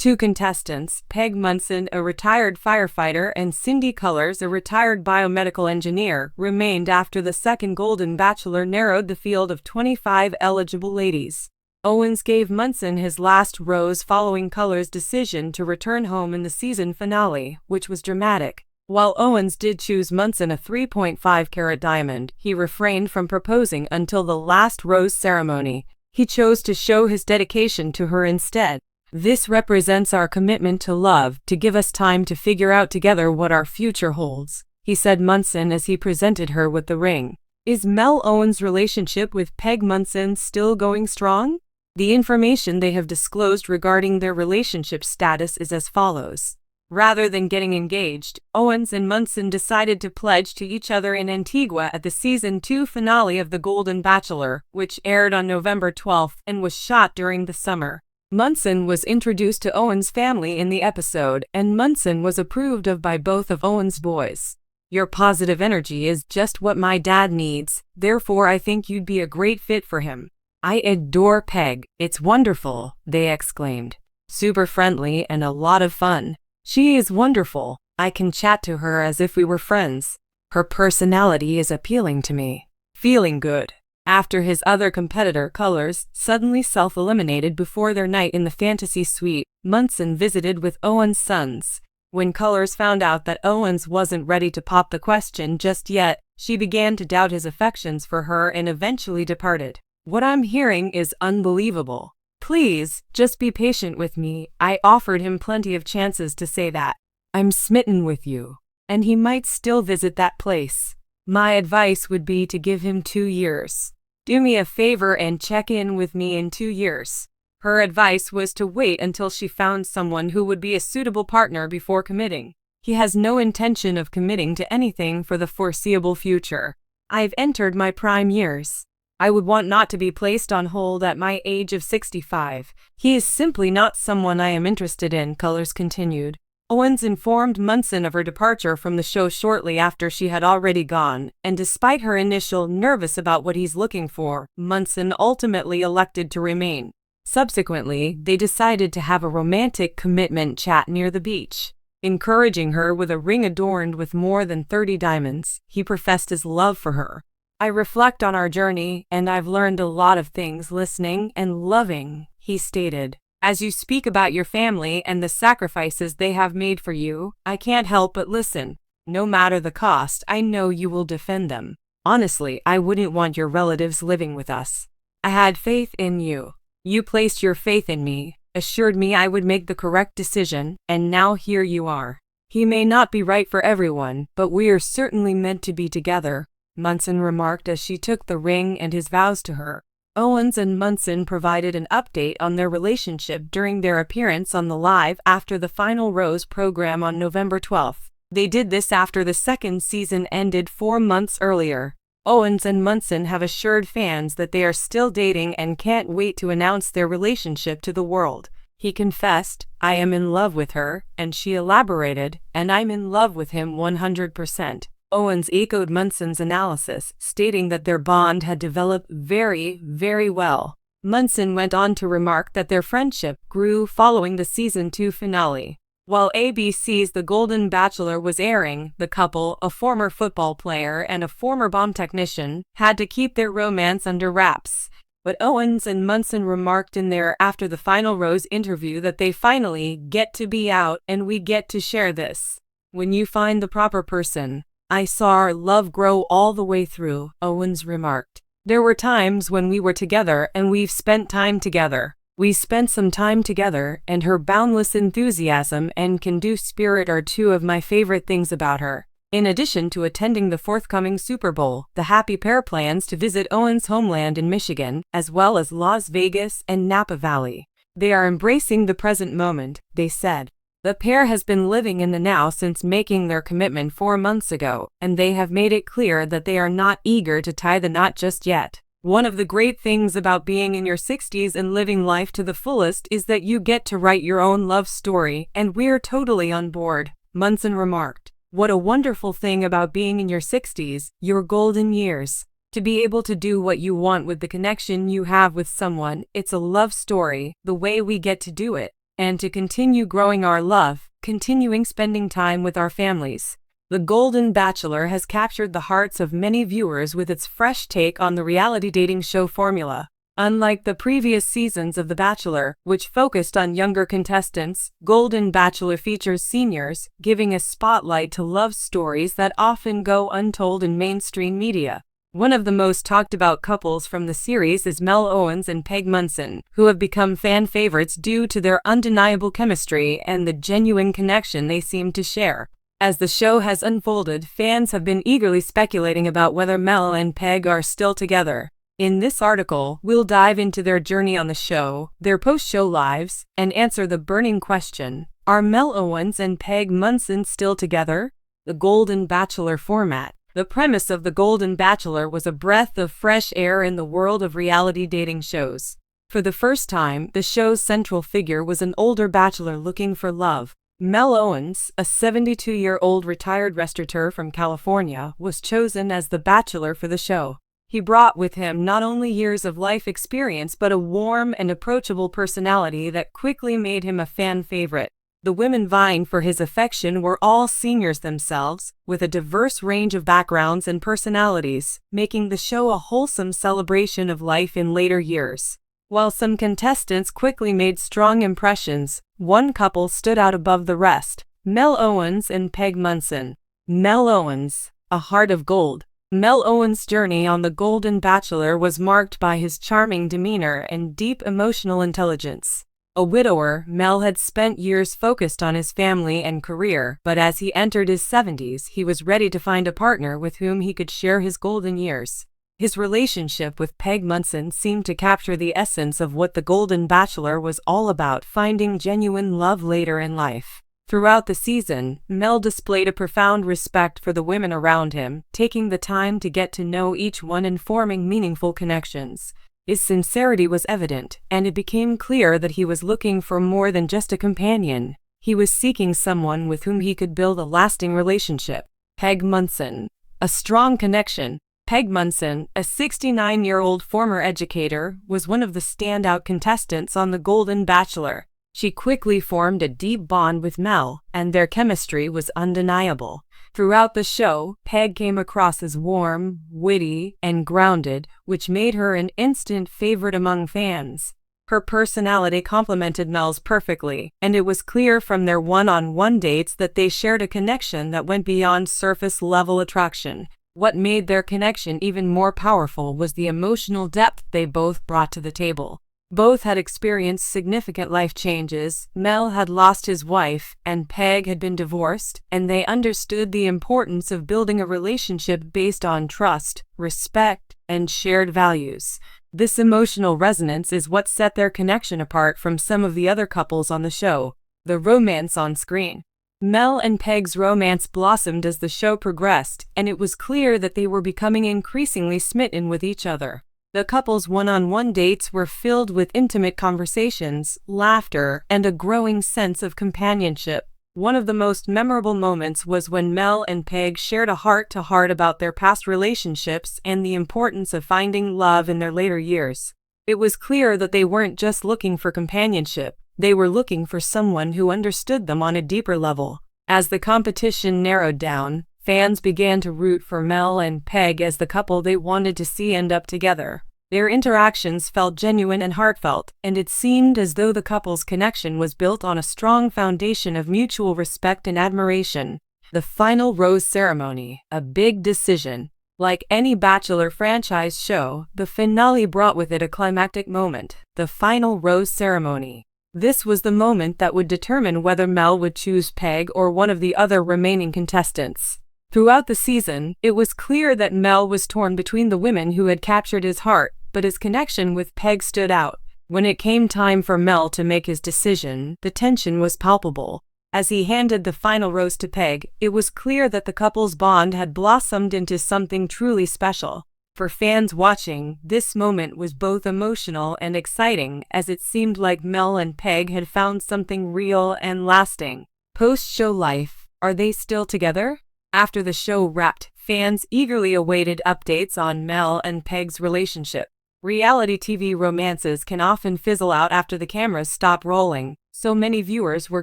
Two contestants, Peg Munson, a retired firefighter, and Cindy Cullors, a retired biomedical engineer, remained after the second Golden Bachelor narrowed the field of 25 eligible ladies. Owens gave Munson his last rose following Cullors' decision to return home in the season finale, which was dramatic. While Owens did choose Munson a 3.5-carat diamond, he refrained from proposing until the last rose ceremony. He chose to show his dedication to her instead. "This represents our commitment to love, to give us time to figure out together what our future holds," he said Munson as he presented her with the ring. Is Mel Owens' relationship with Peg Munson still going strong? The information they have disclosed regarding their relationship status is as follows. Rather than getting engaged, Owens and Munson decided to pledge to each other in Antigua at the Season 2 finale of The Golden Bachelor, which aired on November 12 and was shot during the summer. Munson was introduced to Owens' family in the episode, and Munson was approved of by both of Owens' boys. "Your positive energy is just what my dad needs, therefore I think you'd be a great fit for him. I adore Peg, it's wonderful," they exclaimed. "Super friendly and a lot of fun. She is wonderful. I can chat to her as if we were friends. Her personality is appealing to me." Feeling good. After his other competitor, Cullors, suddenly self-eliminated before their night in the fantasy suite, Munson visited with Owens' sons. When Cullors found out that Owens wasn't ready to pop the question just yet, she began to doubt his affections for her and eventually departed. "What I'm hearing is unbelievable. Please, just be patient with me." I offered him plenty of chances to say that. "I'm smitten with you." And he might still visit that place. My advice would be to give him 2 years. "Do me a favor and check in with me in 2 years. Her advice was to wait until she found someone who would be a suitable partner before committing. He has no intention of committing to anything for the foreseeable future. I've entered my prime years. I would want not to be placed on hold at my age of 65. He is simply not someone I am interested in," Cullors continued. Owens informed Munson of her departure from the show shortly after she had already gone, and despite her initial nervous about what he's looking for, Munson ultimately elected to remain. Subsequently, they decided to have a romantic commitment chat near the beach. Encouraging her with a ring adorned with more than 30 diamonds, he professed his love for her. "I reflect on our journey, and I've learned a lot of things listening and loving," he stated. "As you speak about your family and the sacrifices they have made for you, I can't help but listen. No matter the cost, I know you will defend them. Honestly, I wouldn't want your relatives living with us. I had faith in you. You placed your faith in me, assured me I would make the correct decision, and now here you are. He may not be right for everyone, but we are certainly meant to be together," Munson remarked as she took the ring and his vows to her. Owens and Munson provided an update on their relationship during their appearance on the Live After the Final Rose program on November 12. They did this after the second season ended 4 months earlier. Owens and Munson have assured fans that they are still dating and can't wait to announce their relationship to the world. He confessed, "I am in love with her," and she elaborated, "and I'm in love with him 100%. Owens echoed Munson's analysis, stating that their bond had developed very, very well. Munson went on to remark that their friendship grew following the Season 2 finale. While ABC's The Golden Bachelor was airing, the couple, a former football player and a former bomb technician, had to keep their romance under wraps. But Owens and Munson remarked in their After the Final Rose interview that they finally get to be out and we get to share this. "When you find the proper person, I saw our love grow all the way through," Owens remarked. "There were times when we were together and we've spent time together. We spent some time together, and her boundless enthusiasm and can-do spirit are 2 of my favorite things about her." In addition to attending the forthcoming Super Bowl, the happy pair plans to visit Owens' homeland in Michigan, as well as Las Vegas and Napa Valley. They are embracing the present moment, they said. The pair has been living in the now since making their commitment 4 months ago, and they have made it clear that they are not eager to tie the knot just yet. "One of the great things about being in your 60s and living life to the fullest is that you get to write your own love story, and we're totally on board," Munson remarked. "What a wonderful thing about being in your 60s, your golden years. To be able to do what you want with the connection you have with someone. It's a love story, the way we get to do it. and to continue growing our love, continuing spending time with our families. The Golden Bachelor has captured the hearts of many viewers with its fresh take on the reality dating show formula. Unlike the previous seasons of The Bachelor, which focused on younger contestants, Golden Bachelor features seniors, giving a spotlight to love stories that often go untold in mainstream media. One of the most talked about couples from the series is Mel Owens and Peg Munson, who have become fan favorites due to their undeniable chemistry and the genuine connection they seem to share. As the show has unfolded, fans have been eagerly speculating about whether Mel and Peg are still together. In this article, we'll dive into their journey on the show, their post-show lives, and answer the burning question: are Mel Owens and Peg Munson still together? The Golden Bachelor format. The premise of The Golden Bachelor was a breath of fresh air in the world of reality dating shows. For the first time, the show's central figure was an older bachelor looking for love. Mel Owens, a 72-year-old retired restaurateur from California, was chosen as the bachelor for the show. He brought with him not only years of life experience but a warm and approachable personality that quickly made him a fan favorite. The women vying for his affection were all seniors themselves, with a diverse range of backgrounds and personalities, making the show a wholesome celebration of life in later years. While some contestants quickly made strong impressions, one couple stood out above the rest: Mel Owens and Peg Munson. Mel Owens, a heart of gold. Mel Owens' journey on The Golden Bachelor was marked by his charming demeanor and deep emotional intelligence. A widower, Mel had spent years focused on his family and career, but as he entered his 70s, he was ready to find a partner with whom he could share his golden years. His relationship with Peg Munson seemed to capture the essence of what The Golden Bachelor was all about: finding genuine love later in life. Throughout the season, Mel displayed a profound respect for the women around him, taking the time to get to know each one and forming meaningful connections. His sincerity was evident, and it became clear that he was looking for more than just a companion. He was seeking someone with whom he could build a lasting relationship. Peg Munson. A strong connection. Peg Munson, a 69-year-old former educator, was one of the standout contestants on The Golden Bachelor. She quickly formed a deep bond with Mel, and their chemistry was undeniable. Throughout the show, Peg came across as warm, witty, and grounded, which made her an instant favorite among fans. Her personality complemented Mel's perfectly, and it was clear from their one-on-one dates that they shared a connection that went beyond surface-level attraction. What made their connection even more powerful was the emotional depth they both brought to the table. Both had experienced significant life changes. Mel had lost his wife, and Peg had been divorced, and they understood the importance of building a relationship based on trust, respect, and shared values. This emotional resonance is what set their connection apart from some of the other couples on the show. The romance on screen. Mel and Peg's romance blossomed as the show progressed, and it was clear that they were becoming increasingly smitten with each other. The couple's one-on-one dates were filled with intimate conversations, laughter, and a growing sense of companionship. One of the most memorable moments was when Mel and Peg shared a heart-to-heart about their past relationships and the importance of finding love in their later years. It was clear that they weren't just looking for companionship. They were looking for someone who understood them on a deeper level. As the competition narrowed down, fans began to root for Mel and Peg as the couple they wanted to see end up together. Their interactions felt genuine and heartfelt, and it seemed as though the couple's connection was built on a strong foundation of mutual respect and admiration. The final rose ceremony, a big decision. Like any Bachelor franchise show, the finale brought with it a climactic moment: the final rose ceremony. This was the moment that would determine whether Mel would choose Peg or one of the other remaining contestants. Throughout the season, it was clear that Mel was torn between the women who had captured his heart, but his connection with Peg stood out. When it came time for Mel to make his decision, the tension was palpable. As he handed the final rose to Peg, it was clear that the couple's bond had blossomed into something truly special. For fans watching, this moment was both emotional and exciting, as it seemed like Mel and Peg had found something real and lasting. Post-show life. Are they still together? After the show wrapped, fans eagerly awaited updates on Mel and Peg's relationship. Reality TV romances can often fizzle out after the cameras stop rolling, so many viewers were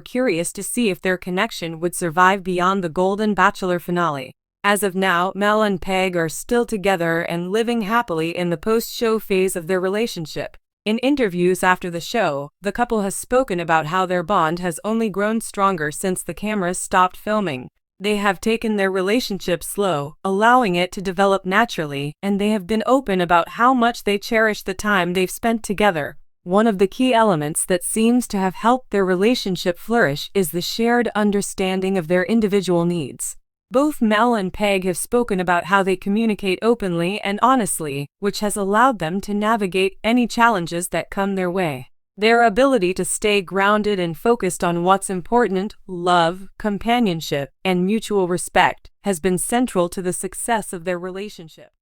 curious to see if their connection would survive beyond the Golden Bachelor finale. As of now, Mel and Peg are still together and living happily in the post-show phase of their relationship. In interviews after the show, the couple has spoken about how their bond has only grown stronger since the cameras stopped filming. They have taken their relationship slow, allowing it to develop naturally, and they have been open about how much they cherish the time they've spent together. One of the key elements that seems to have helped their relationship flourish is the shared understanding of their individual needs. Both Mel and Peg have spoken about how they communicate openly and honestly, which has allowed them to navigate any challenges that come their way. Their ability to stay grounded and focused on what's important, love, companionship, and mutual respect, has been central to the success of their relationship.